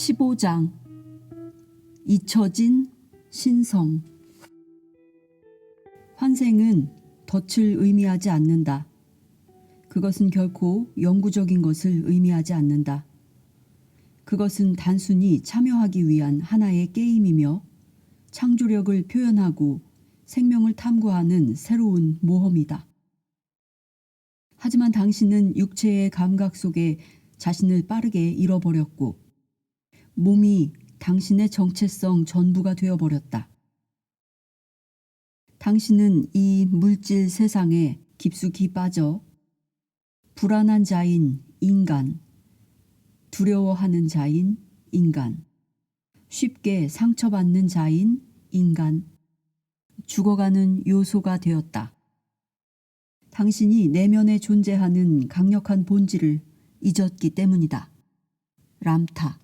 15장 잊혀진 신성. 환생은 덫을 의미하지 않는다. 그것은 결코 영구적인 것을 의미하지 않는다. 그것은 단순히 참여하기 위한 하나의 게임이며 창조력을 표현하고 생명을 탐구하는 새로운 모험이다. 하지만 당신은 육체의 감각 속에 자신을 빠르게 잃어버렸고 몸이 당신의 정체성 전부가 되어버렸다. 당신은 이 물질 세상에 깊숙이 빠져 불안한 자인 인간, 두려워하는 자인 인간, 쉽게 상처받는 자인 인간, 죽어가는 요소가 되었다. 당신이 내면에 존재하는 강력한 본질을 잊었기 때문이다. 람타.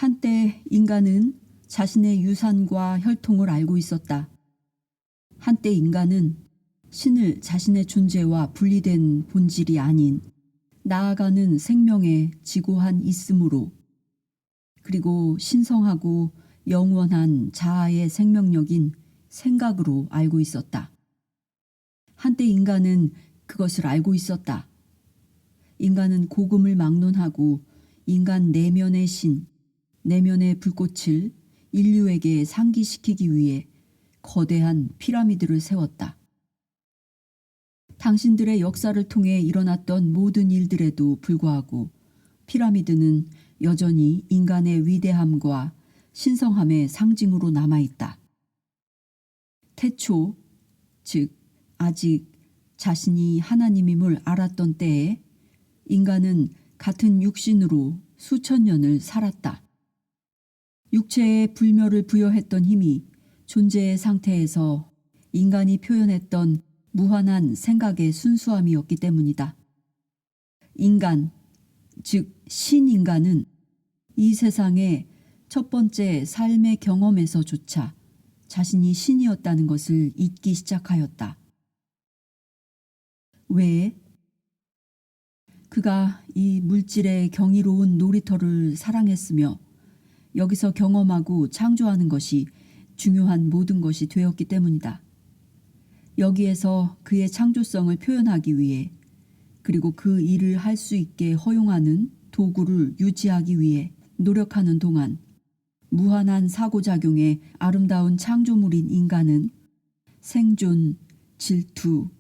한때 인간은 자신의 유산과 혈통을 알고 있었다. 한때 인간은 신을 자신의 존재와 분리된 본질이 아닌 나아가는 생명의 지고한 있음으로, 그리고 신성하고 영원한 자아의 생명력인 생각으로 알고 있었다. 한때 인간은 그것을 알고 있었다. 인간은 고금을 막론하고 인간 내면의 신, 내면의 불꽃을 인류에게 상기시키기 위해 거대한 피라미드를 세웠다. 당신들의 역사를 통해 일어났던 모든 일들에도 불구하고 피라미드는 여전히 인간의 위대함과 신성함의 상징으로 남아있다. 태초, 즉 아직 자신이 하나님임을 알았던 때에 인간은 같은 육신으로 수천 년을 살았다. 육체에 불멸을 부여했던 힘이 존재의 상태에서 인간이 표현했던 무한한 생각의 순수함이었기 때문이다. 인간, 즉 신인간은 이 세상의 첫 번째 삶의 경험에서조차 자신이 신이었다는 것을 잊기 시작하였다. 왜? 그가 이 물질의 경이로운 놀이터를 사랑했으며 여기서 경험하고 창조하는 것이 중요한 모든 것이 되었기 때문이다. 여기에서 그의 창조성을 표현하기 위해, 그리고 그 일을 할 수 있게 허용하는 도구를 유지하기 위해 노력하는 동안 무한한 사고작용의 아름다운 창조물인 인간은 생존, 질투,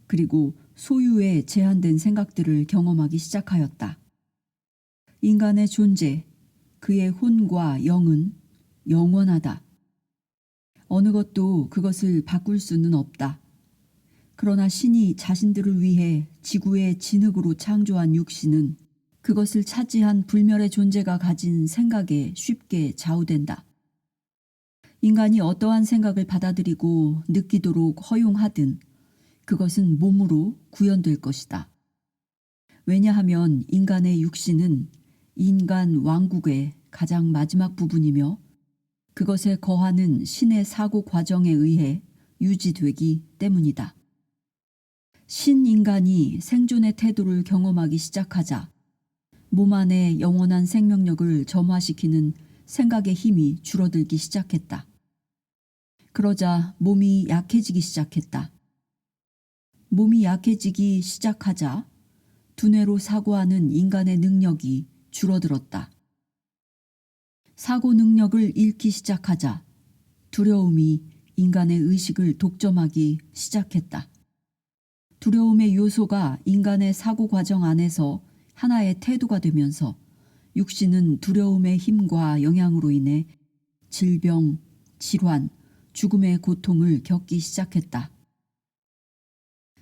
그리고 소유의 제한된 생각들을 경험하기 시작하였다. 인간의 존재, 그의 혼과 영은 영원하다. 어느 것도 그것을 바꿀 수는 없다. 그러나 신이 자신들을 위해 지구의 진흙으로 창조한 육신은 그것을 차지한 불멸의 존재가 가진 생각에 쉽게 좌우된다. 인간이 어떠한 생각을 받아들이고 느끼도록 허용하든 그것은 몸으로 구현될 것이다. 왜냐하면 인간의 육신은 인간 왕국의 가장 마지막 부분이며 그것에 거하는 신의 사고 과정에 의해 유지되기 때문이다. 신인간이 생존의 태도를 경험하기 시작하자 몸 안의 영원한 생명력을 점화시키는 생각의 힘이 줄어들기 시작했다. 그러자 몸이 약해지기 시작했다. 몸이 약해지기 시작하자 두뇌로 사고하는 인간의 능력이 줄어들었다. 사고 능력을 잃기 시작하자 두려움이 인간의 의식을 독점하기 시작했다. 두려움의 요소가 인간의 사고 과정 안에서 하나의 태도가 되면서 육신은 두려움의 힘과 영향으로 인해 질병, 질환, 죽음의 고통을 겪기 시작했다.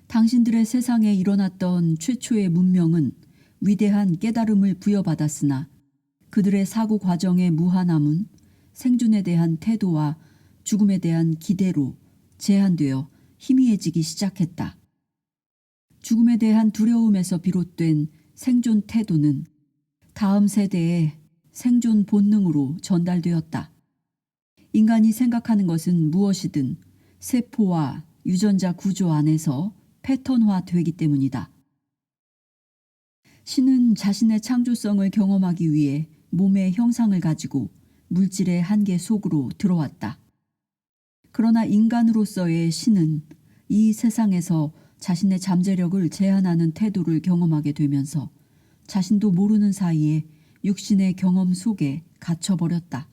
당신들의 세상에 일어났던 최초의 문명은 위대한 깨달음을 부여받았으나 그들의 사고 과정의 무한함은 생존에 대한 태도와 죽음에 대한 기대로 제한되어 희미해지기 시작했다. 죽음에 대한 두려움에서 비롯된 생존 태도는 다음 세대의 생존 본능으로 전달되었다. 인간이 생각하는 것은 무엇이든 세포와 유전자 구조 안에서 패턴화되기 때문이다. 신은 자신의 창조성을 경험하기 위해 몸의 형상을 가지고 물질의 한계 속으로 들어왔다. 그러나 인간으로서의 신은 이 세상에서 자신의 잠재력을 제한하는 태도를 경험하게 되면서 자신도 모르는 사이에 육신의 경험 속에 갇혀버렸다.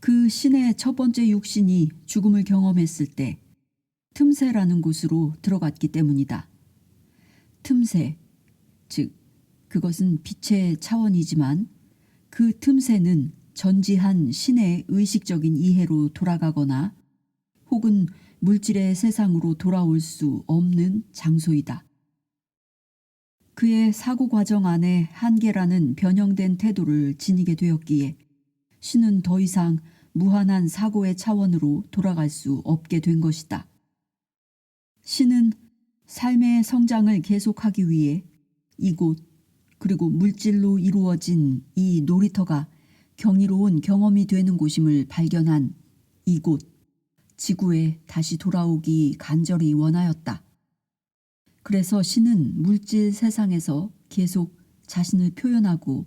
그 신의 첫 번째 육신이 죽음을 경험했을 때 틈새라는 곳으로 들어갔기 때문이다. 틈새, 즉 그것은 빛의 차원이지만 그 틈새는 전지한 신의 의식적인 이해로 돌아가거나 혹은 물질의 세상으로 돌아올 수 없는 장소이다. 그의 사고 과정 안에 한계라는 변형된 태도를 지니게 되었기에 신은 더 이상 무한한 사고의 차원으로 돌아갈 수 없게 된 것이다. 신은 삶의 성장을 계속하기 위해 이곳 그리고 물질로 이루어진 이 놀이터가 경이로운 경험이 되는 곳임을 발견한 이곳 지구에 다시 돌아오기 간절히 원하였다. 그래서 신은 물질 세상에서 계속 자신을 표현하고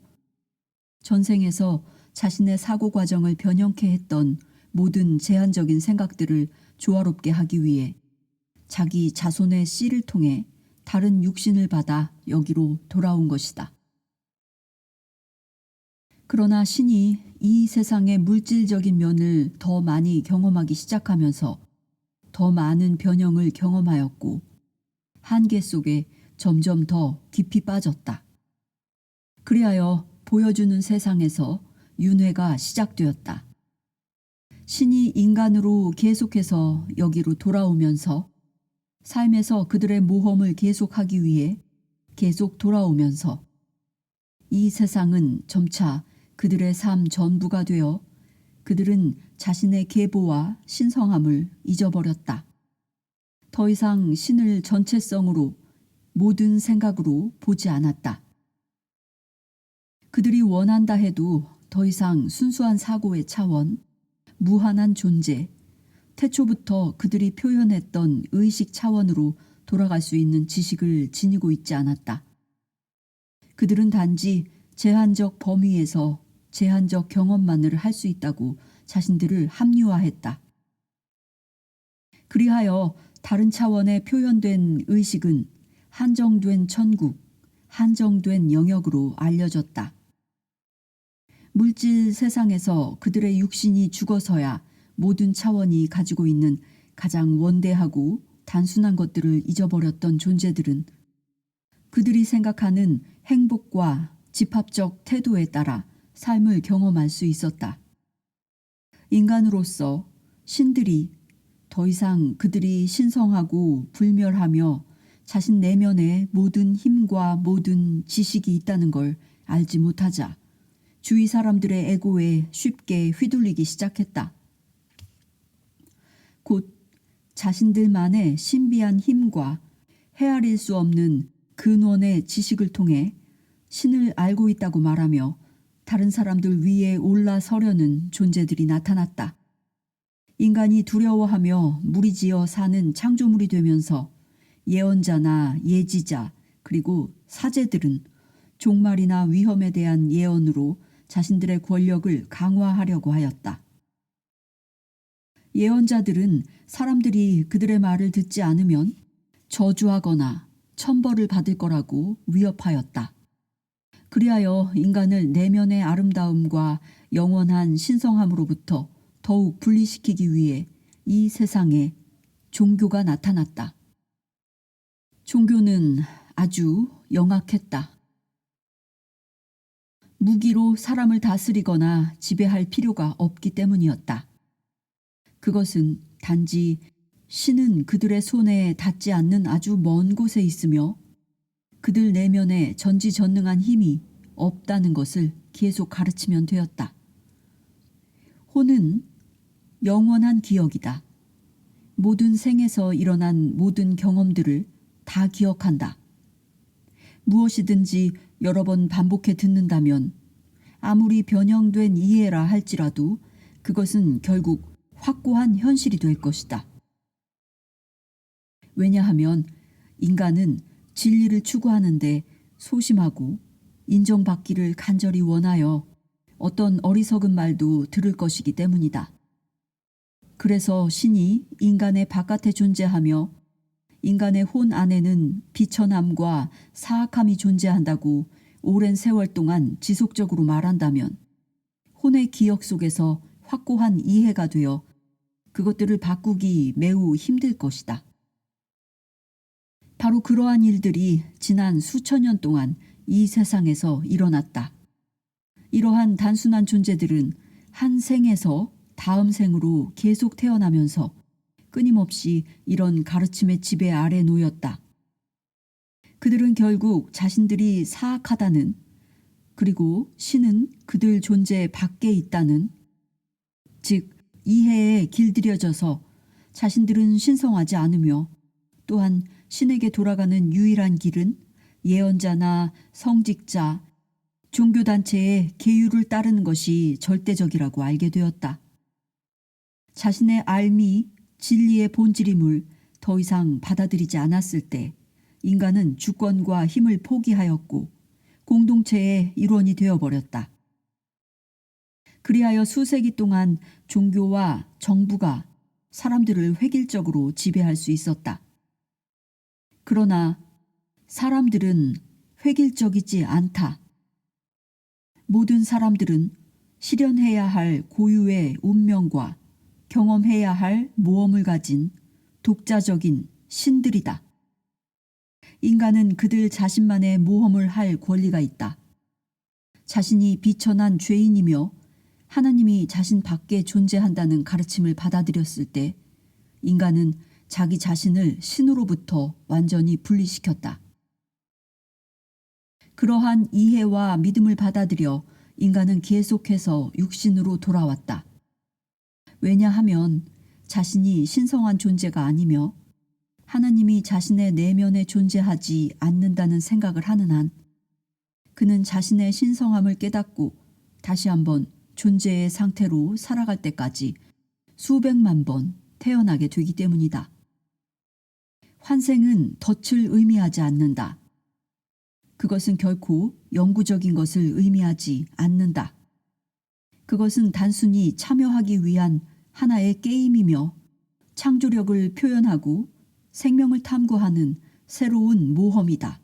전생에서 자신의 사고 과정을 변형케 했던 모든 제한적인 생각들을 조화롭게 하기 위해 자기 자손의 씨를 통해 다른 육신을 받아 여기로 돌아온 것이다. 그러나 신이 이 세상의 물질적인 면을 더 많이 경험하기 시작하면서 더 많은 변형을 경험하였고 한계 속에 점점 더 깊이 빠졌다. 그리하여 보여주는 세상에서 윤회가 시작되었다. 신이 인간으로 계속해서 여기로 돌아오면서 삶에서 그들의 모험을 계속하기 위해 계속 돌아오면서 이 세상은 점차 그들의 삶 전부가 되어 그들은 자신의 계보와 신성함을 잊어버렸다. 더 이상 신을 전체성으로 모든 생각으로 보지 않았다. 그들이 원한다 해도 더 이상 순수한 사고의 차원, 무한한 존재, 태초부터 그들이 표현했던 의식 차원으로 돌아갈 수 있는 지식을 지니고 있지 않았다. 그들은 단지 제한적 범위에서 제한적 경험만을 할 수 있다고 자신들을 합리화했다. 그리하여 다른 차원에 표현된 의식은 한정된 천국, 한정된 영역으로 알려졌다. 물질 세상에서 그들의 육신이 죽어서야 모든 차원이 가지고 있는 가장 원대하고 단순한 것들을 잊어버렸던 존재들은 그들이 생각하는 행복과 집합적 태도에 따라 삶을 경험할 수 있었다. 인간으로서 신들이 더 이상 그들이 신성하고 불멸하며 자신 내면에 모든 힘과 모든 지식이 있다는 걸 알지 못하자 주위 사람들의 에고에 쉽게 휘둘리기 시작했다. 곧 자신들만의 신비한 힘과 헤아릴 수 없는 근원의 지식을 통해 신을 알고 있다고 말하며 다른 사람들 위에 올라서려는 존재들이 나타났다. 인간이 두려워하며 무리지어 사는 창조물이 되면서 예언자나 예지자 그리고 사제들은 종말이나 위험에 대한 예언으로 자신들의 권력을 강화하려고 하였다. 예언자들은 사람들이 그들의 말을 듣지 않으면 저주하거나 천벌을 받을 거라고 위협하였다. 그리하여 인간을 내면의 아름다움과 영원한 신성함으로부터 더욱 분리시키기 위해 이 세상에 종교가 나타났다. 종교는 아주 영악했다. 무기로 사람을 다스리거나 지배할 필요가 없기 때문이었다. 그것은 단지 신은 그들의 손에 닿지 않는 아주 먼 곳에 있으며 그들 내면에 전지전능한 힘이 없다는 것을 계속 가르치면 되었다. 혼은 영원한 기억이다. 모든 생에서 일어난 모든 경험들을 다 기억한다. 무엇이든지 여러 번 반복해 듣는다면 아무리 변형된 이해라 할지라도 그것은 결국 확고한 현실이 될 것이다. 왜냐하면 인간은 진리를 추구하는데 소심하고 인정받기를 간절히 원하여 어떤 어리석은 말도 들을 것이기 때문이다. 그래서 신이 인간의 바깥에 존재하며 인간의 혼 안에는 비천함과 사악함이 존재한다고 오랜 세월 동안 지속적으로 말한다면 혼의 기억 속에서 확고한 이해가 되어 그것들을 바꾸기 매우 힘들 것이다. 바로 그러한 일들이 지난 수천 년 동안 이 세상에서 일어났다. 이러한 단순한 존재들은 한 생에서 다음 생으로 계속 태어나면서 끊임없이 이런 가르침의 지배 아래 놓였다. 그들은 결국 자신들이 사악하다는, 그리고 신은 그들 존재 밖에 있다는, 즉 이해에 길들여져서 자신들은 신성하지 않으며 또한 신에게 돌아가는 유일한 길은 예언자나 성직자, 종교단체의 계율을 따르는 것이 절대적이라고 알게 되었다. 자신의 알미, 진리의 본질임을 더 이상 받아들이지 않았을 때 인간은 주권과 힘을 포기하였고 공동체의 일원이 되어버렸다. 그리하여 수세기 동안 종교와 정부가 사람들을 획일적으로 지배할 수 있었다. 그러나 사람들은 획일적이지 않다. 모든 사람들은 실현해야 할 고유의 운명과 경험해야 할 모험을 가진 독자적인 신들이다. 인간은 그들 자신만의 모험을 할 권리가 있다. 자신이 비천한 죄인이며 하나님이 자신 밖에 존재한다는 가르침을 받아들였을 때 인간은 자기 자신을 신으로부터 완전히 분리시켰다. 그러한 이해와 믿음을 받아들여 인간은 계속해서 육신으로 돌아왔다. 왜냐하면 자신이 신성한 존재가 아니며 하나님이 자신의 내면에 존재하지 않는다는 생각을 하는 한 그는 자신의 신성함을 깨닫고 다시 한번 존재의 상태로 살아갈 때까지 수백만 번 태어나게 되기 때문이다. 환생은 덫을 의미하지 않는다. 그것은 결코 영구적인 것을 의미하지 않는다. 그것은 단순히 참여하기 위한 하나의 게임이며 창조력을 표현하고 생명을 탐구하는 새로운 모험이다.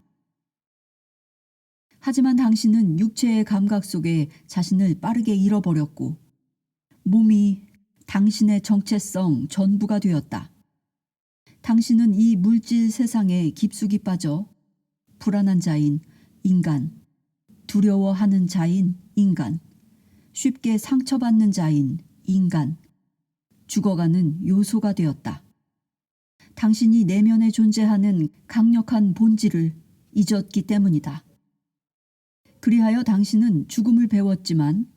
하지만 당신은 육체의 감각 속에 자신을 빠르게 잃어버렸고 몸이 당신의 정체성 전부가 되었다. 당신은 이 물질 세상에 깊숙이 빠져 불안한 자인 인간, 두려워하는 자인 인간, 쉽게 상처받는 자인 인간, 죽어가는 요소가 되었다. 당신이 내면에 존재하는 강력한 본질을 잊었기 때문이다. 그리하여 당신은 죽음을 배웠지만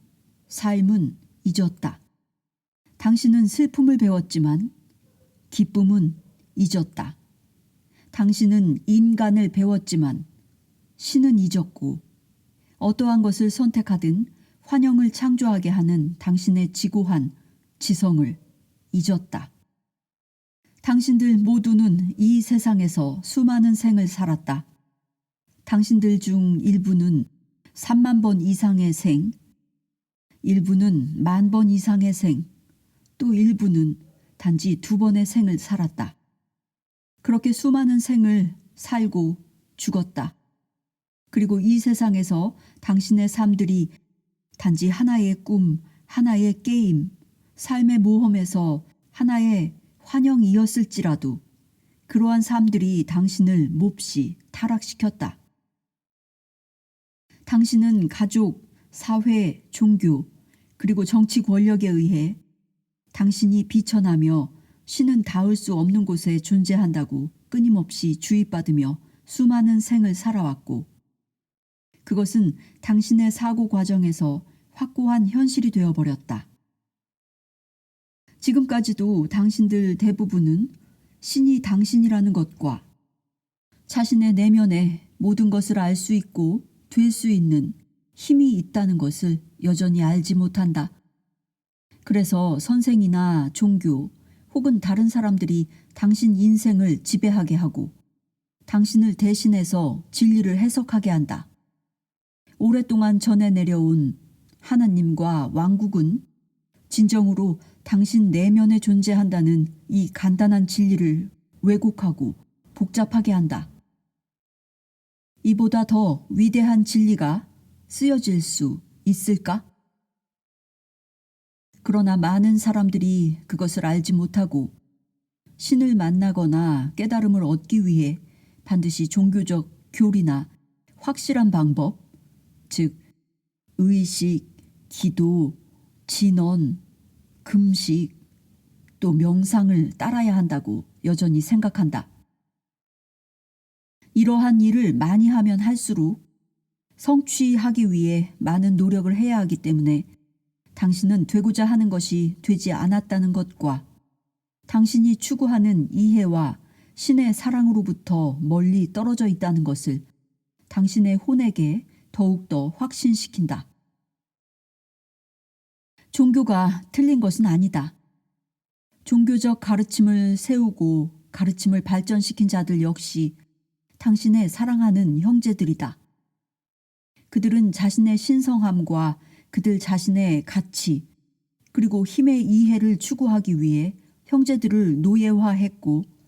삶은 잊었다. 당신은 슬픔을 배웠지만 기쁨은 잊었다. 당신은 인간을 배웠지만 신은 잊었고 어떠한 것을 선택하든 환영을 창조하게 하는 당신의 지고한 지성을 잊었다. 당신들 모두는 이 세상에서 수많은 생을 살았다. 당신들 중 일부는 3만 번 이상의 생, 일부는 10,000번 이상의 생, 또 일부는 단지 2번의 생을 살았다. 그렇게 수많은 생을 살고 죽었다. 그리고 이 세상에서 당신의 삶들이 단지 하나의 꿈, 하나의 게임, 삶의 모험에서 하나의 환영이었을지라도 그러한 삶들이 당신을 몹시 타락시켰다. 당신은 가족, 사회, 종교, 그리고 정치 권력에 의해 당신이 비천하며 신은 닿을 수 없는 곳에 존재한다고 끊임없이 주입받으며 수많은 생을 살아왔고 그것은 당신의 사고 과정에서 확고한 현실이 되어버렸다. 지금까지도 당신들 대부분은 신이 당신이라는 것과 자신의 내면에 모든 것을 알 수 있고 될 수 있는 힘이 있다는 것을 여전히 알지 못한다. 그래서 선생이나 종교 혹은 다른 사람들이 당신 인생을 지배하게 하고 당신을 대신해서 진리를 해석하게 한다. 오랫동안 전해 내려온 하나님과 왕국은 진정으로 당신 내면에 존재한다는 이 간단한 진리를 왜곡하고 복잡하게 한다. 이보다 더 위대한 진리가 쓰여질 수 있을까? 그러나 많은 사람들이 그것을 알지 못하고 신을 만나거나 깨달음을 얻기 위해 반드시 종교적 교리나 확실한 방법, 즉 의식, 기도, 진언, 금식, 또 명상을 따라야 한다고 여전히 생각한다. 이러한 일을 많이 하면 할수록 성취하기 위해 많은 노력을 해야 하기 때문에 당신은 되고자 하는 것이 되지 않았다는 것과 당신이 추구하는 이해와 신의 사랑으로부터 멀리 떨어져 있다는 것을 당신의 혼에게 더욱더 확신시킨다. 종교가 틀린 것은 아니다. 종교적 가르침을 세우고 가르침을 발전시킨 자들 역시 당신의 사랑하는 형제들이다. 그들은 자신의 신성함과 그들 자신의 가치 그리고 힘의 이해를 추구하기 위해 형제들을 노예화했고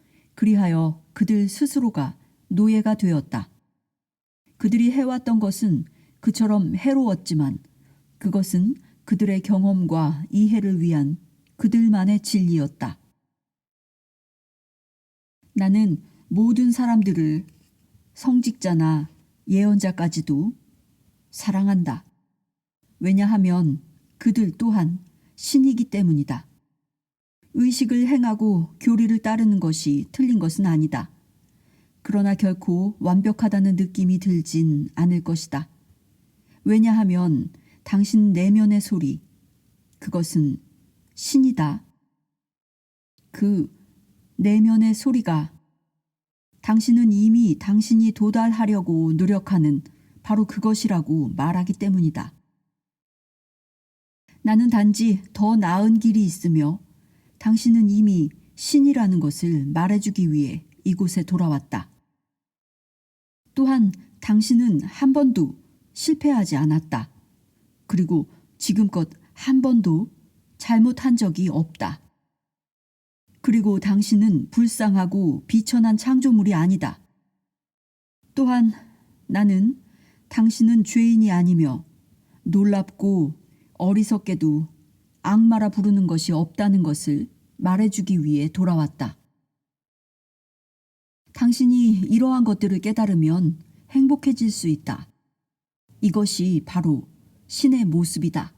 그리하여 그들 스스로가 노예가 되었다. 그들이 해왔던 것은 그처럼 해로웠지만 그것은 그들의 경험과 이해를 위한 그들만의 진리였다. 나는 모든 사람들을 성직자나 예언자까지도 사랑한다. 왜냐하면 그들 또한 신이기 때문이다. 의식을 행하고 교리를 따르는 것이 틀린 것은 아니다. 그러나 결코 완벽하다는 느낌이 들진 않을 것이다. 왜냐하면 당신 내면의 소리, 그것은 신이다. 그 내면의 소리가 당신은 이미 당신이 도달하려고 노력하는 바로 그것이라고 말하기 때문이다. 나는 단지 더 나은 길이 있으며 당신은 이미 신이라는 것을 말해주기 위해 이곳에 돌아왔다. 또한 당신은 한 번도 실패하지 않았다. 그리고 지금껏 한 번도 잘못한 적이 없다. 그리고 당신은 불쌍하고 비천한 창조물이 아니다. 또한 나는 당신은 죄인이 아니며 놀랍고 어리석게도 악마라 부르는 것이 없다는 것을 말해주기 위해 돌아왔다. 당신이 이러한 것들을 깨달으면 행복해질 수 있다. 이것이 바로 신의 모습이다.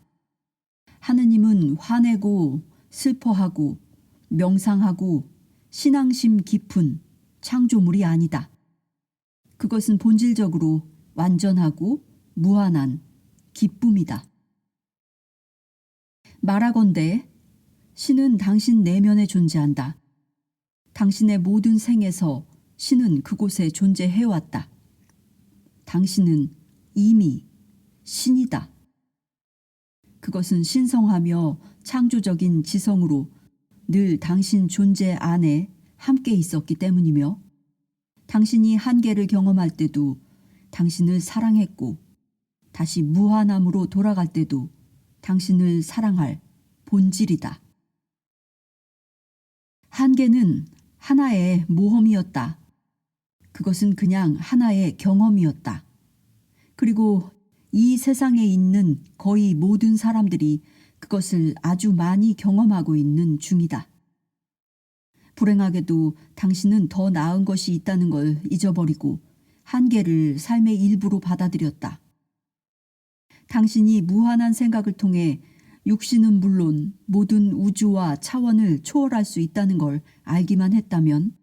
하느님은 화내고 슬퍼하고 명상하고 신앙심 깊은 창조물이 아니다. 그것은 본질적으로 완전하고 무한한 기쁨이다. 말하건대 신은 당신 내면에 존재한다. 당신의 모든 생에서 신은 그곳에 존재해왔다. 당신은 이미 신이다. 그것은 신성하며 창조적인 지성으로 늘 당신 존재 안에 함께 있었기 때문이며 당신이 한계를 경험할 때도 당신을 사랑했고 다시 무한함으로 돌아갈 때도 당신을 사랑할 본질이다. 한계는 하나의 모험이었다. 그것은 그냥 하나의 경험이었다. 그리고 이 세상에 있는 거의 모든 사람들이 그것을 아주 많이 경험하고 있는 중이다. 불행하게도 당신은 더 나은 것이 있다는 걸 잊어버리고 한계를 삶의 일부로 받아들였다. 당신이 무한한 생각을 통해 육신은 물론 모든 우주와 차원을 초월할 수 있다는 걸 알기만 했다면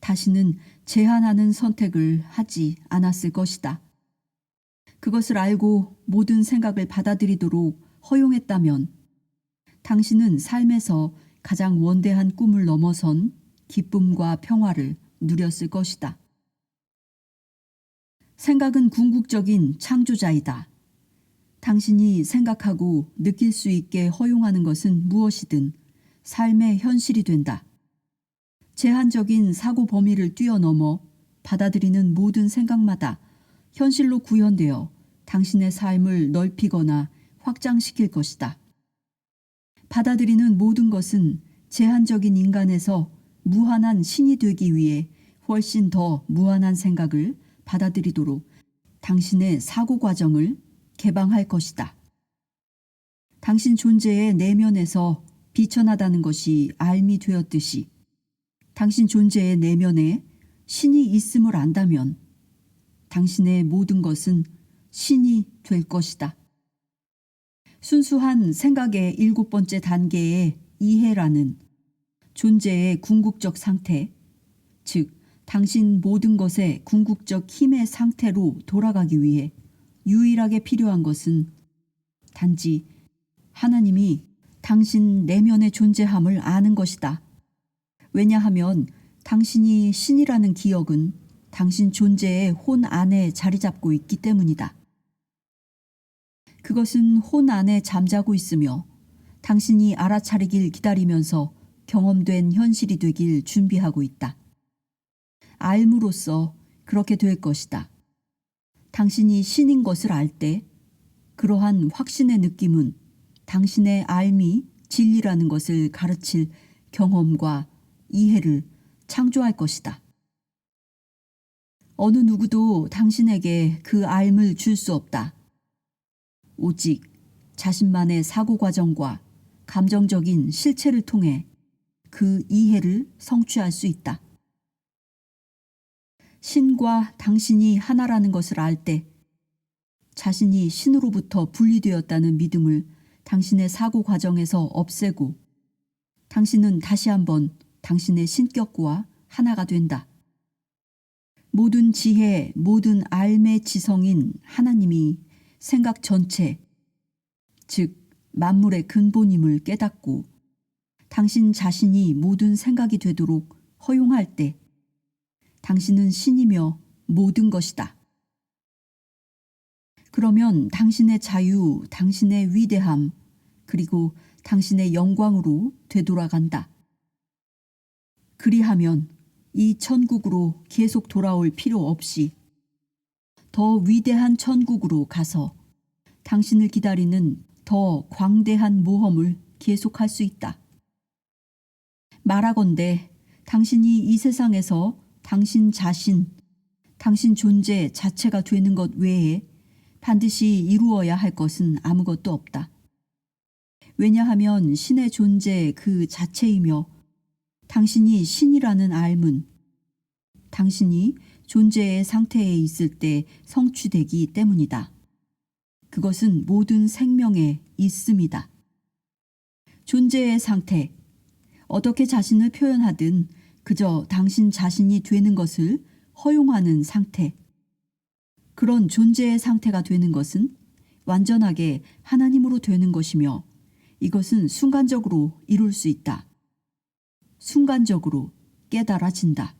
다시는 제한하는 선택을 하지 않았을 것이다. 그것을 알고 모든 생각을 받아들이도록 허용했다면 당신은 삶에서 가장 원대한 꿈을 넘어선 기쁨과 평화를 누렸을 것이다. 생각은 궁극적인 창조자이다. 당신이 생각하고 느낄 수 있게 허용하는 것은 무엇이든 삶의 현실이 된다. 제한적인 사고 범위를 뛰어넘어 받아들이는 모든 생각마다 현실로 구현되어 당신의 삶을 넓히거나 확장시킬 것이다. 받아들이는 모든 것은 제한적인 인간에서 무한한 신이 되기 위해 훨씬 더 무한한 생각을 받아들이도록 당신의 사고 과정을 개방할 것이다. 당신 존재의 내면에서 비천하다는 것이 알미 되었듯이 당신 존재의 내면에 신이 있음을 안다면 당신의 모든 것은 신이 될 것이다. 순수한 생각의 7번째 단계의 이해라는 존재의 궁극적 상태, 즉 당신 모든 것의 궁극적 힘의 상태로 돌아가기 위해 유일하게 필요한 것은 단지 하나님이 당신 내면의 존재함을 아는 것이다. 왜냐하면 당신이 신이라는 기억은 당신 존재의 혼 안에 자리 잡고 있기 때문이다. 그것은 혼 안에 잠자고 있으며 당신이 알아차리길 기다리면서 경험된 현실이 되길 준비하고 있다. 알므로써 그렇게 될 것이다. 당신이 신인 것을 알 때 그러한 확신의 느낌은 당신의 알미 진리라는 것을 가르칠 경험과 이해를 창조할 것이다. 어느 누구도 당신에게 그 알을 줄 수 없다. 오직 자신만의 사고 과정과 감정적인 실체를 통해 그 이해를 성취할 수 있다. 신과 당신이 하나라는 것을 알 때 자신이 신으로부터 분리되었다는 믿음을 당신의 사고 과정에서 없애고 당신은 다시 한번 당신의 신격과 하나가 된다. 모든 지혜, 모든 알의 지성인 하나님이 생각 전체, 즉 만물의 근본임을 깨닫고 당신 자신이 모든 생각이 되도록 허용할 때 당신은 신이며 모든 것이다. 그러면 당신의 자유, 당신의 위대함, 그리고 당신의 영광으로 되돌아간다. 그리하면 이 천국으로 계속 돌아올 필요 없이 더 위대한 천국으로 가서 당신을 기다리는 더 광대한 모험을 계속할 수 있다. 말하건대 당신이 이 세상에서 당신 자신, 당신 존재 자체가 되는 것 외에 반드시 이루어야 할 것은 아무것도 없다. 왜냐하면 신의 존재 그 자체이며 당신이 신이라는 알문, 당신이 존재의 상태에 있을 때 성취되기 때문이다. 그것은 모든 생명의 있음이다. 존재의 상태, 어떻게 자신을 표현하든 그저 당신 자신이 되는 것을 허용하는 상태. 그런 존재의 상태가 되는 것은 완전하게 하나님으로 되는 것이며 이것은 순간적으로 이룰 수 있다. 순간적으로 깨달아진다.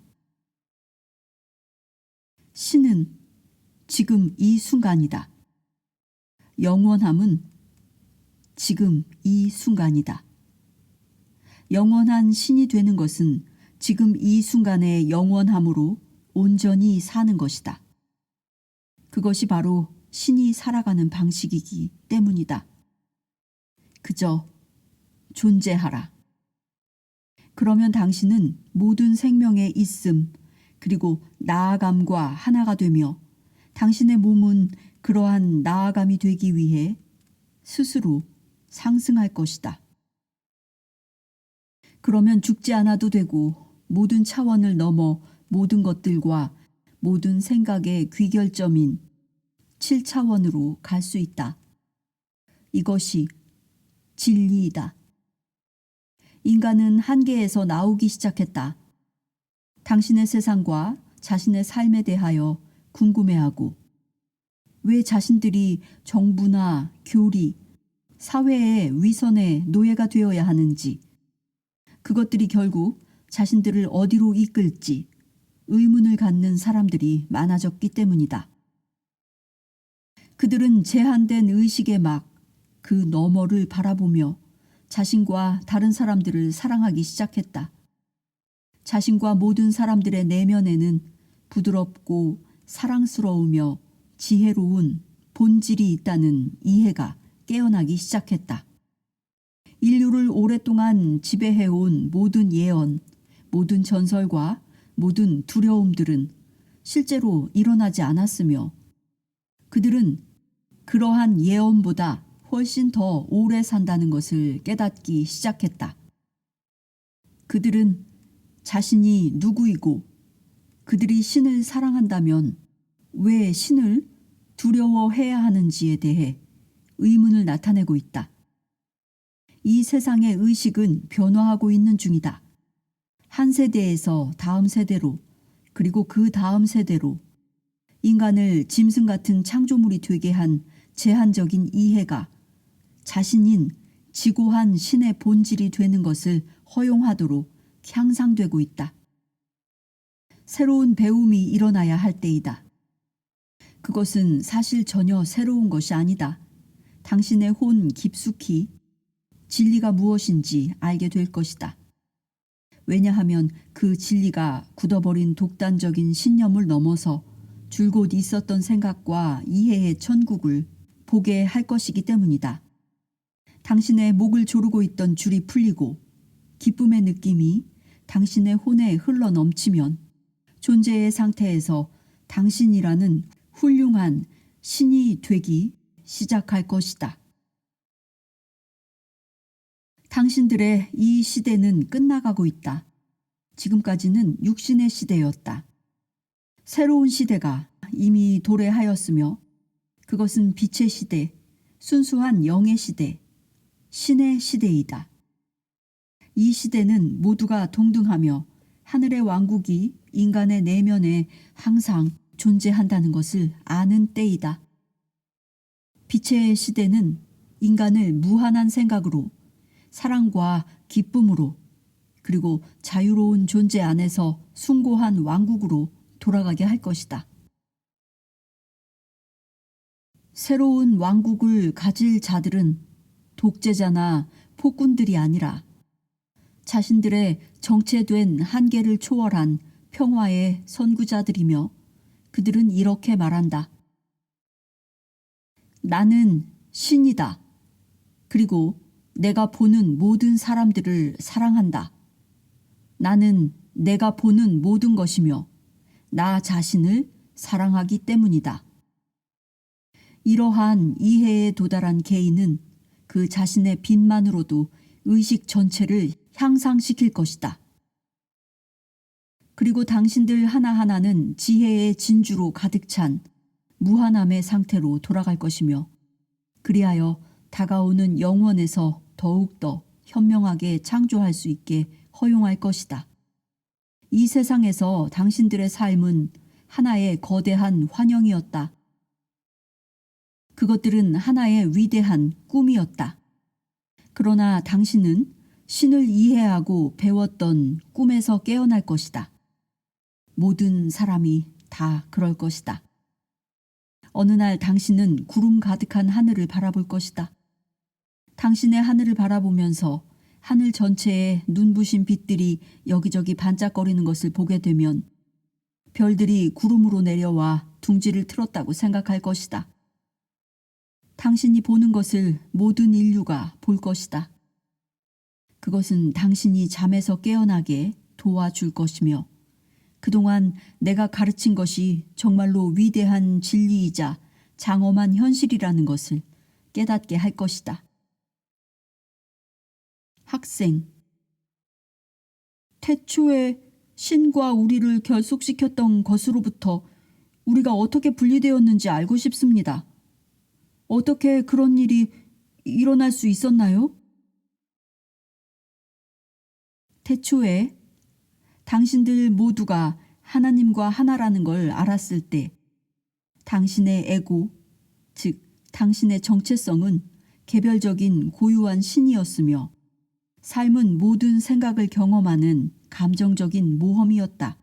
신은 지금 이 순간이다. 영원함은 지금 이 순간이다. 영원한 신이 되는 것은 지금 이 순간의 영원함으로 온전히 사는 것이다. 그것이 바로 신이 살아가는 방식이기 때문이다. 그저 존재하라. 그러면 당신은 모든 생명의 있음 그리고 나아감과 하나가 되며 당신의 몸은 그러한 나아감이 되기 위해 스스로 상승할 것이다. 그러면 죽지 않아도 되고 모든 차원을 넘어 모든 것들과 모든 생각의 귀결점인 7차원으로 갈 수 있다. 이것이 진리이다. 인간은 한계에서 나오기 시작했다. 당신의 세상과 자신의 삶에 대하여 궁금해하고 왜 자신들이 정부나 교리, 사회의 위선의 노예가 되어야 하는지, 그것들이 결국 자신들을 어디로 이끌지 의문을 갖는 사람들이 많아졌기 때문이다. 그들은 제한된 의식의 막 그 너머를 바라보며 자신과 다른 사람들을 사랑하기 시작했다. 자신과 모든 사람들의 내면에는 부드럽고 사랑스러우며 지혜로운 본질이 있다는 이해가 깨어나기 시작했다. 인류를 오랫동안 지배해온 모든 예언, 모든 전설과 모든 두려움들은 실제로 일어나지 않았으며 그들은 그러한 예언보다 훨씬 더 오래 산다는 것을 깨닫기 시작했다. 그들은 자신이 누구이고 그들이 신을 사랑한다면 왜 신을 두려워해야 하는지에 대해 의문을 나타내고 있다. 이 세상의 의식은 변화하고 있는 중이다. 한 세대에서 다음 세대로 그리고 그 다음 세대로 인간을 짐승 같은 창조물이 되게 한 제한적인 이해가 자신인 지고한 신의 본질이 되는 것을 허용하도록 향상되고 있다. 새로운 배움이 일어나야 할 때이다. 그것은 사실 전혀 새로운 것이 아니다. 당신의 혼 깊숙이 진리가 무엇인지 알게 될 것이다. 왜냐하면 그 진리가 굳어버린 독단적인 신념을 넘어서 줄곧 있었던 생각과 이해의 천국을 보게 할 것이기 때문이다. 당신의 목을 조르고 있던 줄이 풀리고 기쁨의 느낌이 당신의 혼에 흘러 넘치면 존재의 상태에서 당신이라는 훌륭한 신이 되기 시작할 것이다. 당신들의 이 시대는 끝나가고 있다. 지금까지는 육신의 시대였다. 새로운 시대가 이미 도래하였으며 그것은 빛의 시대, 순수한 영의 시대, 신의 시대이다. 이 시대는 모두가 동등하며 하늘의 왕국이 인간의 내면에 항상 존재한다는 것을 아는 때이다. 빛의 시대는 인간을 무한한 생각으로, 사랑과 기쁨으로, 그리고 자유로운 존재 안에서 숭고한 왕국으로 돌아가게 할 것이다. 새로운 왕국을 가질 자들은 독재자나 폭군들이 아니라 자신들의 정체된 한계를 초월한 평화의 선구자들이며 그들은 이렇게 말한다. 나는 신이다. 그리고 내가 보는 모든 사람들을 사랑한다. 나는 내가 보는 모든 것이며 나 자신을 사랑하기 때문이다. 이러한 이해에 도달한 개인은 그 자신의 빛만으로도 의식 전체를 향상시킬 것이다. 그리고 당신들 하나하나는 지혜의 진주로 가득 찬 무한함의 상태로 돌아갈 것이며 그리하여 다가오는 영원에서 더욱더 현명하게 창조할 수 있게 허용할 것이다. 이 세상에서 당신들의 삶은 하나의 거대한 환영이었다. 그것들은 하나의 위대한 꿈이었다. 그러나 당신은 신을 이해하고 배웠던 꿈에서 깨어날 것이다. 모든 사람이 다 그럴 것이다. 어느 날 당신은 구름 가득한 하늘을 바라볼 것이다. 당신의 하늘을 바라보면서 하늘 전체에 눈부신 빛들이 여기저기 반짝거리는 것을 보게 되면 별들이 구름으로 내려와 둥지를 틀었다고 생각할 것이다. 당신이 보는 것을 모든 인류가 볼 것이다. 그것은 당신이 잠에서 깨어나게 도와줄 것이며 그동안 내가 가르친 것이 정말로 위대한 진리이자 장엄한 현실이라는 것을 깨닫게 할 것이다. 학생. 태초에 신과 우리를 결속시켰던 것으로부터 우리가 어떻게 분리되었는지 알고 싶습니다. 어떻게 그런 일이 일어날 수 있었나요? 태초에 당신들 모두가 하나님과 하나라는 걸 알았을 때 당신의 에고, 즉 당신의 정체성은 개별적인 고유한 신이었으며 삶은 모든 생각을 경험하는 감정적인 모험이었다.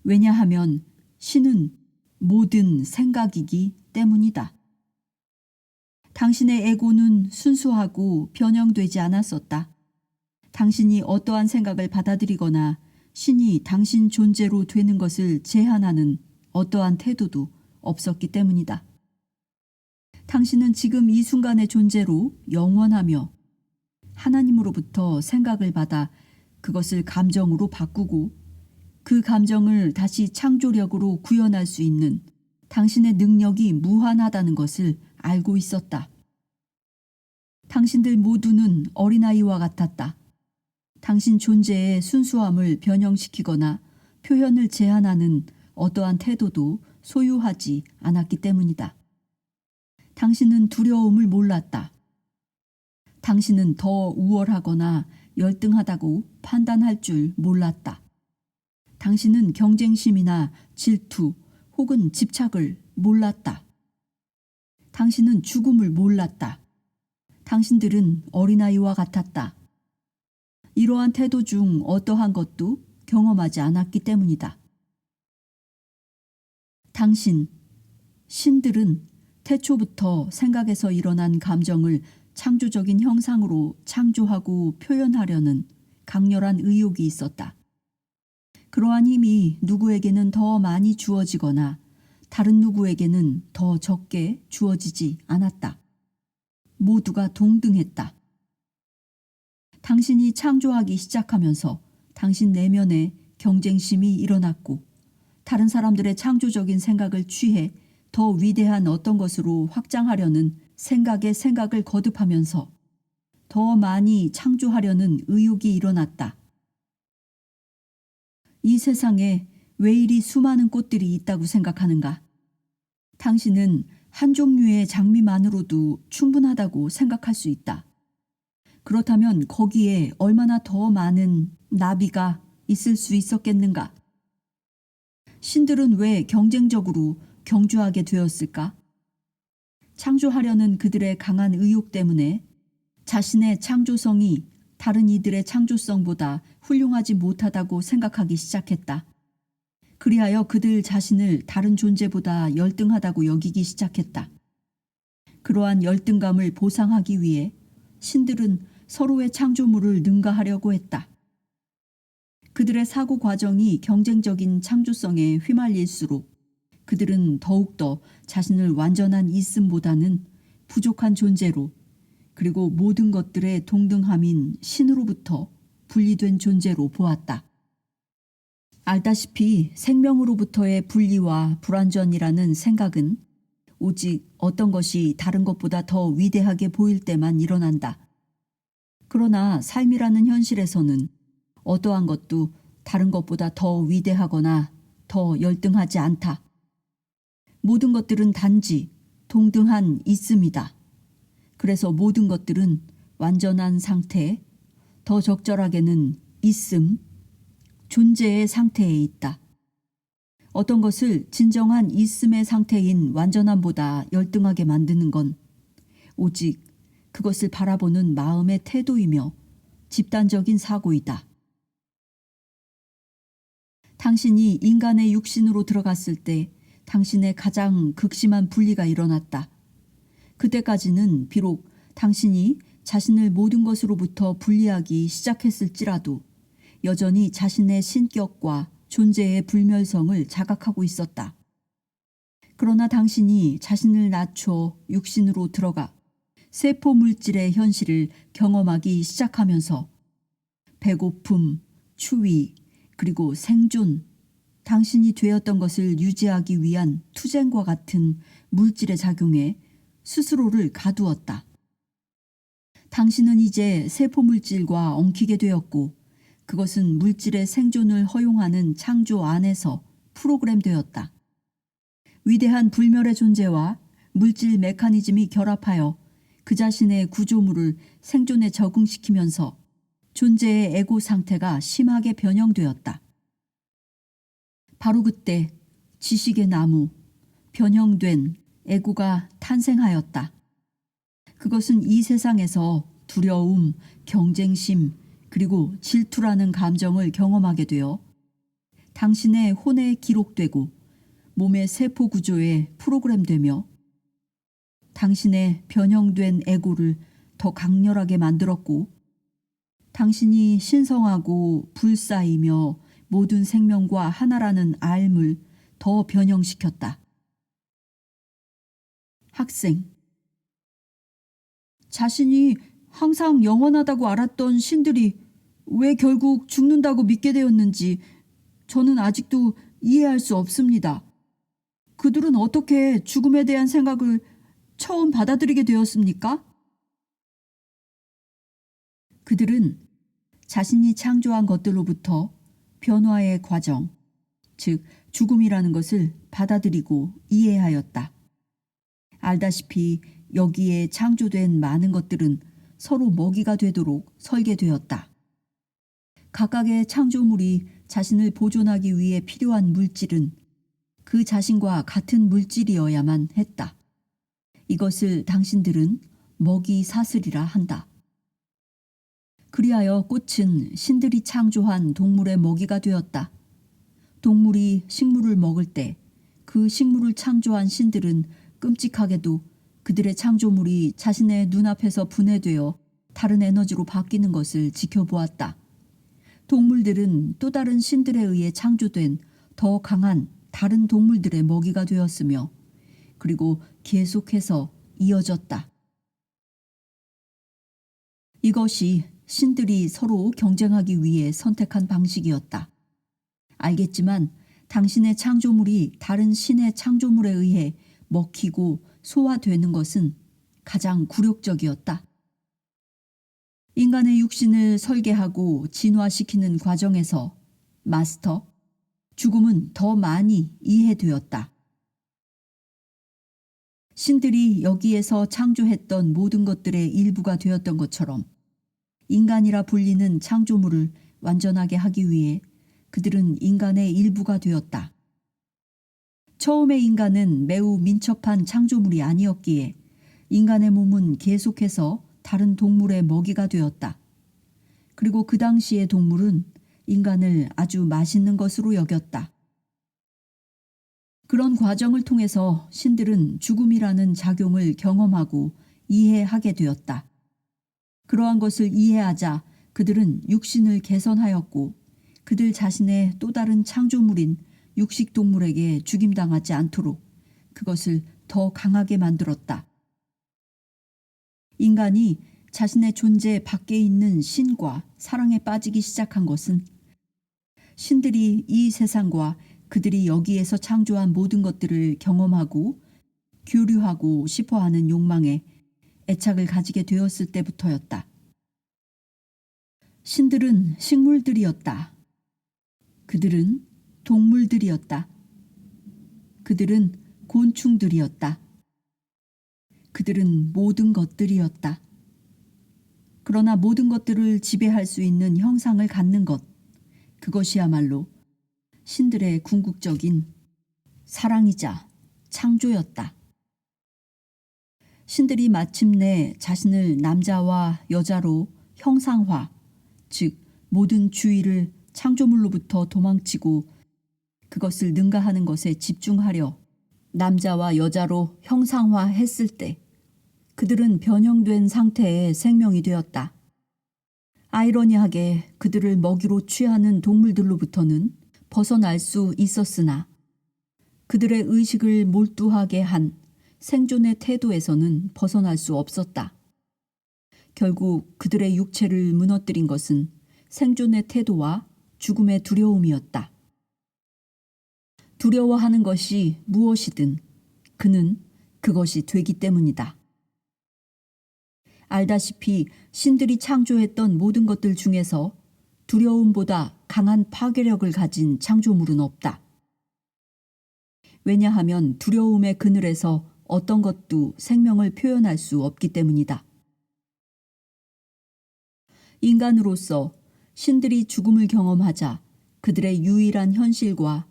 왜냐하면 신은 모든 생각이기 때문이다. 당신의 에고는 순수하고 변형되지 않았었다. 당신이 어떠한 생각을 받아들이거나 신이 당신 존재로 되는 것을 제한하는 어떠한 태도도 없었기 때문이다. 당신은 지금 이 순간의 존재로 영원하며 하나님으로부터 생각을 받아 그것을 감정으로 바꾸고 그 감정을 다시 창조력으로 구현할 수 있는 당신의 능력이 무한하다는 것을 알고 있었다. 당신들 모두는 어린아이와 같았다. 당신 존재의 순수함을 변형시키거나 표현을 제한하는 어떠한 태도도 소유하지 않았기 때문이다. 당신은 두려움을 몰랐다. 당신은 더 우월하거나 열등하다고 판단할 줄 몰랐다. 당신은 경쟁심이나 질투 혹은 집착을 몰랐다. 당신은 죽음을 몰랐다. 당신들은 어린아이와 같았다. 이러한 태도 중 어떠한 것도 경험하지 않았기 때문이다. 당신, 신들은 태초부터 생각에서 일어난 감정을 창조적인 형상으로 창조하고 표현하려는 강렬한 의욕이 있었다. 그러한 힘이 누구에게는 더 많이 주어지거나 다른 누구에게는 더 적게 주어지지 않았다. 모두가 동등했다. 당신이 창조하기 시작하면서 당신 내면에 경쟁심이 일어났고 다른 사람들의 창조적인 생각을 취해 더 위대한 어떤 것으로 확장하려는 생각에 생각을 거듭하면서 더 많이 창조하려는 의욕이 일어났다. 이 세상에 왜 이리 수많은 꽃들이 있다고 생각하는가? 당신은 한 종류의 장미만으로도 충분하다고 생각할 수 있다. 그렇다면 거기에 얼마나 더 많은 나비가 있을 수 있었겠는가? 신들은 왜 경쟁적으로 경주하게 되었을까? 창조하려는 그들의 강한 의욕 때문에 자신의 창조성이 다른 이들의 창조성보다 훌륭하지 못하다고 생각하기 시작했다. 그리하여 그들 자신을 다른 존재보다 열등하다고 여기기 시작했다. 그러한 열등감을 보상하기 위해 신들은 서로의 창조물을 능가하려고 했다. 그들의 사고 과정이 경쟁적인 창조성에 휘말릴수록 그들은 더욱더 자신을 완전한 있음보다는 부족한 존재로 그리고 모든 것들의 동등함인 신으로부터 분리된 존재로 보았다. 알다시피 생명으로부터의 분리와 불완전이라는 생각은 오직 어떤 것이 다른 것보다 더 위대하게 보일 때만 일어난다. 그러나 삶이라는 현실에서는 어떠한 것도 다른 것보다 더 위대하거나 더 열등하지 않다. 모든 것들은 단지 동등한 있음이다. 그래서 모든 것들은 완전한 상태, 더 적절하게는 있음, 존재의 상태에 있다. 어떤 것을 진정한 있음의 상태인 완전함보다 열등하게 만드는 건 오직 그것을 바라보는 마음의 태도이며 집단적인 사고이다. 당신이 인간의 육신으로 들어갔을 때 당신의 가장 극심한 분리가 일어났다. 그때까지는 비록 당신이 자신을 모든 것으로부터 분리하기 시작했을지라도 여전히 자신의 신격과 존재의 불멸성을 자각하고 있었다. 그러나 당신이 자신을 낮춰 육신으로 들어가 세포 물질의 현실을 경험하기 시작하면서 배고픔, 추위, 그리고 생존, 당신이 되었던 것을 유지하기 위한 투쟁과 같은 물질의 작용에 스스로를 가두었다. 당신은 이제 세포 물질과 엉키게 되었고 그것은 물질의 생존을 허용하는 창조 안에서 프로그램되었다. 위대한 불멸의 존재와 물질 메커니즘이 결합하여 그 자신의 구조물을 생존에 적응시키면서 존재의 에고 상태가 심하게 변형되었다. 바로 그때 지식의 나무, 변형된 에고가 탄생하였다. 그것은 이 세상에서 두려움, 경쟁심, 그리고 질투라는 감정을 경험하게 되어 당신의 혼에 기록되고 몸의 세포 구조에 프로그램되며 당신의 변형된 에고를 더 강렬하게 만들었고 당신이 신성하고 불사이며 모든 생명과 하나라는 알을 더 변형시켰다. 학생. 자신이 항상 영원하다고 알았던 신들이 왜 결국 죽는다고 믿게 되었는지 저는 아직도 이해할 수 없습니다. 그들은 어떻게 죽음에 대한 생각을 처음 받아들이게 되었습니까? 그들은 자신이 창조한 것들로부터 변화의 과정, 즉 죽음이라는 것을 받아들이고 이해하였다. 알다시피 여기에 창조된 많은 것들은 서로 먹이가 되도록 설계되었다. 각각의 창조물이 자신을 보존하기 위해 필요한 물질은 그 자신과 같은 물질이어야만 했다. 이것을 당신들은 먹이 사슬이라 한다. 그리하여 꽃은 신들이 창조한 동물의 먹이가 되었다. 동물이 식물을 먹을 때 그 식물을 창조한 신들은 끔찍하게도 그들의 창조물이 자신의 눈앞에서 분해되어 다른 에너지로 바뀌는 것을 지켜보았다. 동물들은 또 다른 신들에 의해 창조된 더 강한 다른 동물들의 먹이가 되었으며 그리고 계속해서 이어졌다. 이것이 신들이 서로 경쟁하기 위해 선택한 방식이었다. 알겠지만 당신의 창조물이 다른 신의 창조물에 의해 먹히고 소화되는 것은 가장 굴욕적이었다. 인간의 육신을 설계하고 진화시키는 과정에서 마스터, 죽음은 더 많이 이해되었다. 신들이 여기에서 창조했던 모든 것들의 일부가 되었던 것처럼 인간이라 불리는 창조물을 완전하게 하기 위해 그들은 인간의 일부가 되었다. 처음의 인간은 매우 민첩한 창조물이 아니었기에 인간의 몸은 계속해서 다른 동물의 먹이가 되었다. 그리고 그 당시의 동물은 인간을 아주 맛있는 것으로 여겼다. 그런 과정을 통해서 신들은 죽음이라는 작용을 경험하고 이해하게 되었다. 그러한 것을 이해하자 그들은 육신을 개선하였고 그들 자신의 또 다른 창조물인 육식동물에게 죽임당하지 않도록 그것을 더 강하게 만들었다. 인간이 자신의 존재 밖에 있는 신과 사랑에 빠지기 시작한 것은 신들이 이 세상과 그들이 여기에서 창조한 모든 것들을 경험하고 교류하고 싶어하는 욕망에 애착을 가지게 되었을 때부터였다. 신들은 식물들이었다. 그들은 동물들이었다. 그들은 곤충들이었다. 그들은 모든 것들이었다. 그러나 모든 것들을 지배할 수 있는 형상을 갖는 것, 그것이야말로 신들의 궁극적인 사랑이자 창조였다. 신들이 마침내 자신을 남자와 여자로 형상화, 즉 모든 주의를 창조물로부터 도망치고 그것을 능가하는 것에 집중하려 남자와 여자로 형상화했을 때 그들은 변형된 상태의 생명이 되었다. 아이러니하게 그들을 먹이로 취하는 동물들로부터는 벗어날 수 있었으나 그들의 의식을 몰두하게 한 생존의 태도에서는 벗어날 수 없었다. 결국 그들의 육체를 무너뜨린 것은 생존의 태도와 죽음의 두려움이었다. 두려워하는 것이 무엇이든 그는 그것이 되기 때문이다. 알다시피 신들이 창조했던 모든 것들 중에서 두려움보다 강한 파괴력을 가진 창조물은 없다. 왜냐하면 두려움의 그늘에서 어떤 것도 생명을 표현할 수 없기 때문이다. 인간으로서 신들이 죽음을 경험하자 그들의 유일한 현실과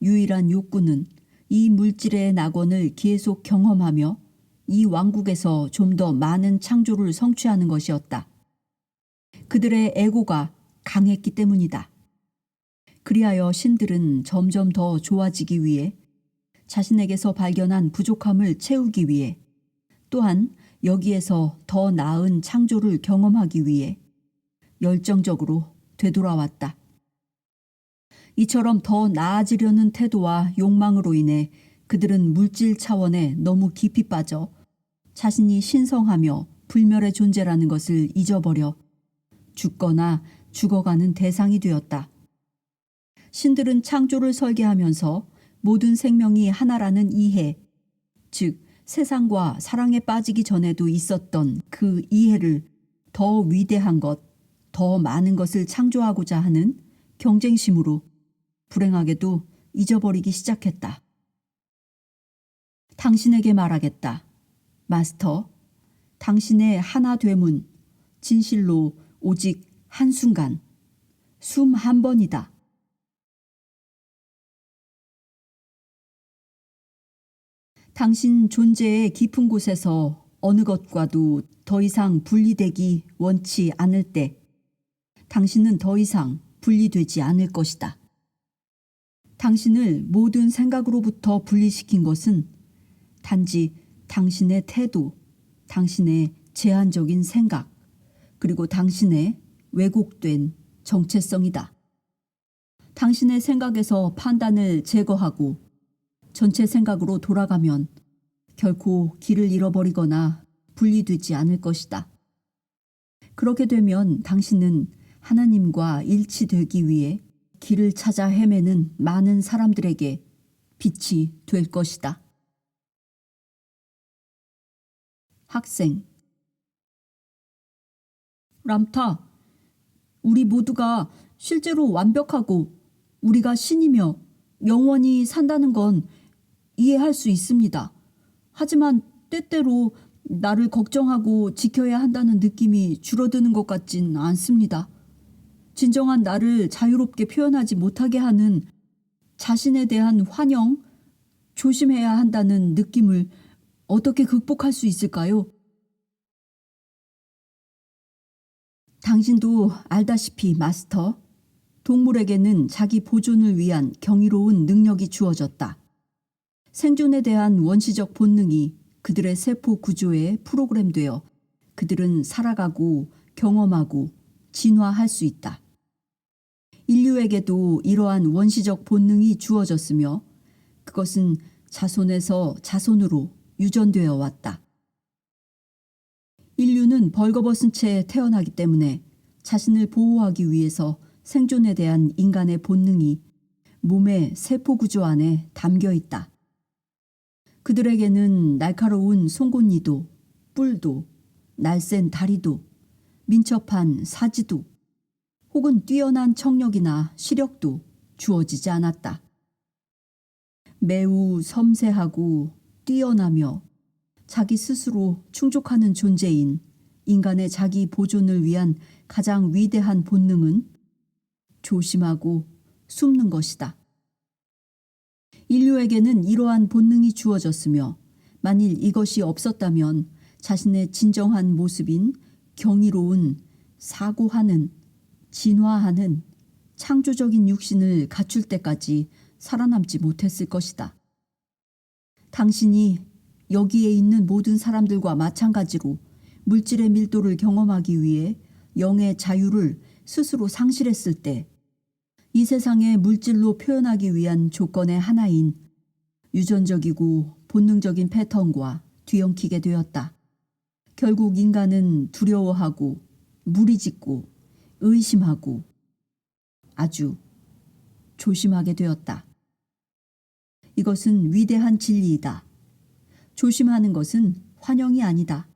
유일한 욕구는 이 물질의 낙원을 계속 경험하며 이 왕국에서 좀 더 많은 창조를 성취하는 것이었다. 그들의 에고가 강했기 때문이다. 그리하여 신들은 점점 더 좋아지기 위해 자신에게서 발견한 부족함을 채우기 위해 또한 여기에서 더 나은 창조를 경험하기 위해 열정적으로 되돌아왔다. 이처럼 더 나아지려는 태도와 욕망으로 인해 그들은 물질 차원에 너무 깊이 빠져 자신이 신성하며 불멸의 존재라는 것을 잊어버려 죽거나 죽어가는 대상이 되었다. 신들은 창조를 설계하면서 모든 생명이 하나라는 이해, 즉 세상과 사랑에 빠지기 전에도 있었던 그 이해를 더 위대한 것, 더 많은 것을 창조하고자 하는 경쟁심으로 불행하게도 잊어버리기 시작했다. 당신에게 말하겠다. 마스터, 당신의 하나 되문, 진실로 오직 한순간, 숨 한 번이다. 당신 존재의 깊은 곳에서 어느 것과도 더 이상 분리되기 원치 않을 때 당신은 더 이상 분리되지 않을 것이다. 당신을 모든 생각으로부터 분리시킨 것은 단지 당신의 태도, 당신의 제한적인 생각, 그리고 당신의 왜곡된 정체성이다. 당신의 생각에서 판단을 제거하고 전체 생각으로 돌아가면 결코 길을 잃어버리거나 분리되지 않을 것이다. 그렇게 되면 당신은 하나님과 일치되기 위해 길을 찾아 헤매는 많은 사람들에게 빛이 될 것이다. 학생, 람타, 우리 모두가 실제로 완벽하고 우리가 신이며 영원히 산다는 건 이해할 수 있습니다. 하지만 때때로 나를 걱정하고 지켜야 한다는 느낌이 줄어드는 것 같진 않습니다. 진정한 나를 자유롭게 표현하지 못하게 하는 자신에 대한 환영, 조심해야 한다는 느낌을 어떻게 극복할 수 있을까요? 당신도 알다시피 마스터, 동물에게는 자기 보존을 위한 경이로운 능력이 주어졌다. 생존에 대한 원시적 본능이 그들의 세포 구조에 프로그램되어 그들은 살아가고 경험하고 진화할 수 있다. 인류에게도 이러한 원시적 본능이 주어졌으며 그것은 자손에서 자손으로 유전되어 왔다. 인류는 벌거벗은 채 태어나기 때문에 자신을 보호하기 위해서 생존에 대한 인간의 본능이 몸의 세포 구조 안에 담겨 있다. 그들에게는 날카로운 송곳니도, 뿔도, 날쌘 다리도, 민첩한 사지도, 혹은 뛰어난 청력이나 시력도 주어지지 않았다. 매우 섬세하고 뛰어나며 자기 스스로 충족하는 존재인 인간의 자기 보존을 위한 가장 위대한 본능은 조심하고 숨는 것이다. 인류에게는 이러한 본능이 주어졌으며 만일 이것이 없었다면 자신의 진정한 모습인 경이로운 사고하는, 진화하는 창조적인 육신을 갖출 때까지 살아남지 못했을 것이다. 당신이 여기에 있는 모든 사람들과 마찬가지로 물질의 밀도를 경험하기 위해 영의 자유를 스스로 상실했을 때 이 세상의 물질로 표현하기 위한 조건의 하나인 유전적이고 본능적인 패턴과 뒤엉키게 되었다. 결국 인간은 두려워하고 무리짓고 의심하고 아주 조심하게 되었다. 이것은 위대한 진리이다. 조심하는 것은 환영이 아니다.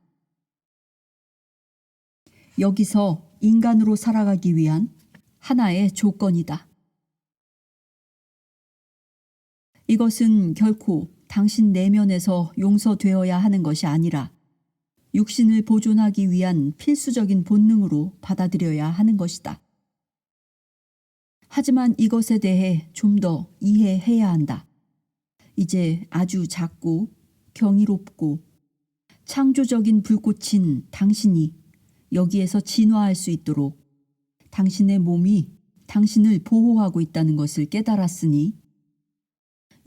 여기서 인간으로 살아가기 위한 하나의 조건이다. 이것은 결코 당신 내면에서 용서되어야 하는 것이 아니라 육신을 보존하기 위한 필수적인 본능으로 받아들여야 하는 것이다. 하지만 이것에 대해 좀 더 이해해야 한다. 이제 아주 작고 경이롭고 창조적인 불꽃인 당신이 여기에서 진화할 수 있도록 당신의 몸이 당신을 보호하고 있다는 것을 깨달았으니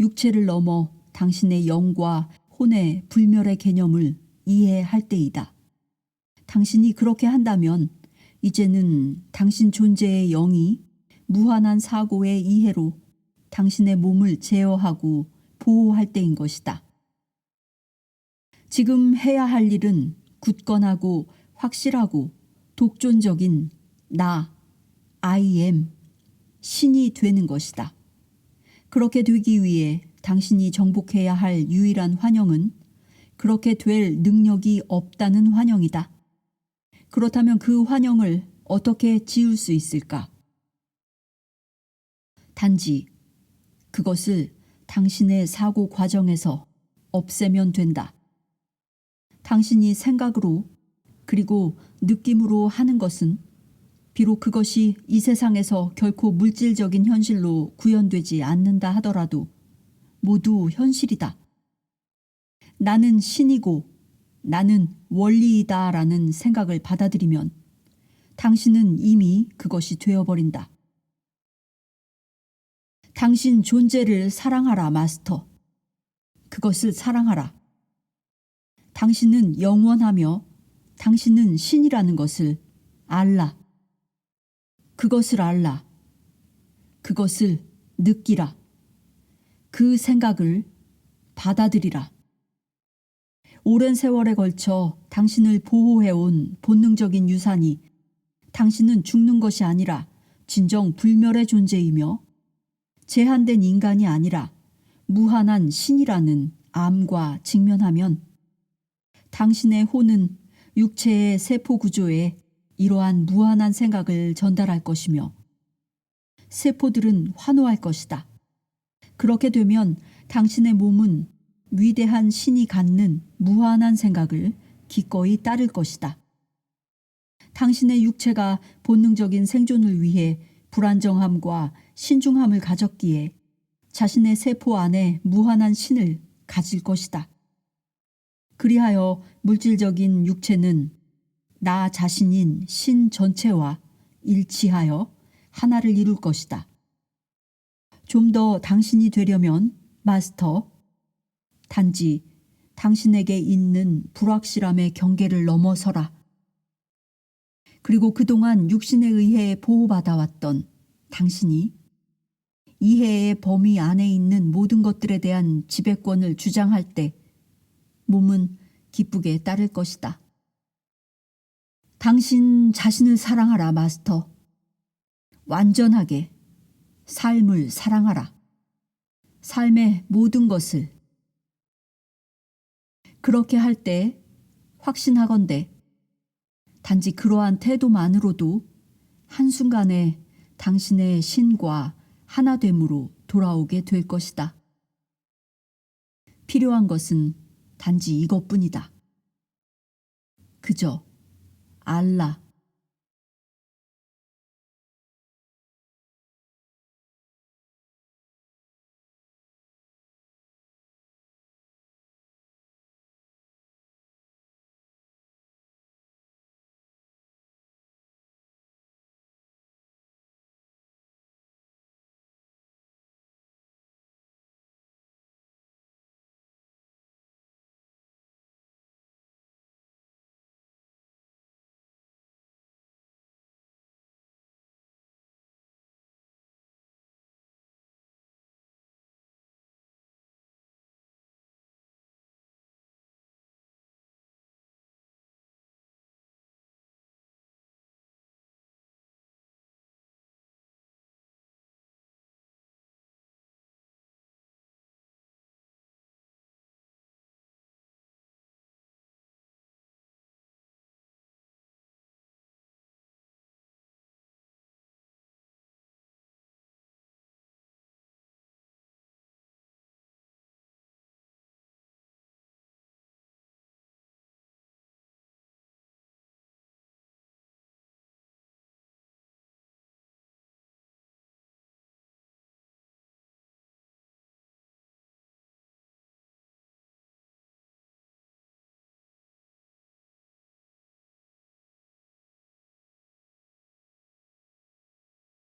육체를 넘어 당신의 영과 혼의 불멸의 개념을 이해할 때이다. 당신이 그렇게 한다면 이제는 당신 존재의 영이 무한한 사고의 이해로 당신의 몸을 제어하고 보호할 때인 것이다. 지금 해야 할 일은 굳건하고 확실하고 독존적인 나, I am, 신이 되는 것이다. 그렇게 되기 위해 당신이 정복해야 할 유일한 환영은 그렇게 될 능력이 없다는 환영이다. 그렇다면 그 환영을 어떻게 지울 수 있을까? 단지 그것을 당신의 사고 과정에서 없애면 된다. 당신이 생각으로 그리고 느낌으로 하는 것은 비록 그것이 이 세상에서 결코 물질적인 현실로 구현되지 않는다 하더라도 모두 현실이다. 나는 신이고 나는 원리이다 라는 생각을 받아들이면 당신은 이미 그것이 되어버린다. 당신 존재를 사랑하라, 마스터. 그것을 사랑하라. 당신은 영원하며 당신은 신이라는 것을 알라. 그것을 알라. 그것을 느끼라. 그 생각을 받아들이라. 오랜 세월에 걸쳐 당신을 보호해온 본능적인 유산이 당신은 죽는 것이 아니라 진정 불멸의 존재이며 제한된 인간이 아니라 무한한 신이라는 암과 직면하면 당신의 혼은 육체의 세포 구조에 이러한 무한한 생각을 전달할 것이며 세포들은 환호할 것이다. 그렇게 되면 당신의 몸은 위대한 신이 갖는 무한한 생각을 기꺼이 따를 것이다. 당신의 육체가 본능적인 생존을 위해 불안정함과 신중함을 가졌기에 자신의 세포 안에 무한한 신을 가질 것이다. 그리하여 물질적인 육체는 나 자신인 신 전체와 일치하여 하나를 이룰 것이다. 좀 더 당신이 되려면 마스터, 단지 당신에게 있는 불확실함의 경계를 넘어서라. 그리고 그동안 육신에 의해 보호받아왔던 당신이 이해의 범위 안에 있는 모든 것들에 대한 지배권을 주장할 때 몸은 기쁘게 따를 것이다. 당신 자신을 사랑하라, 마스터. 완전하게 삶을 사랑하라. 삶의 모든 것을. 그렇게 할 때 확신하건대 단지 그러한 태도만으로도 한순간에 당신의 신과 하나됨으로 돌아오게 될 것이다. 필요한 것은 단지 이것뿐이다. 그저 알라.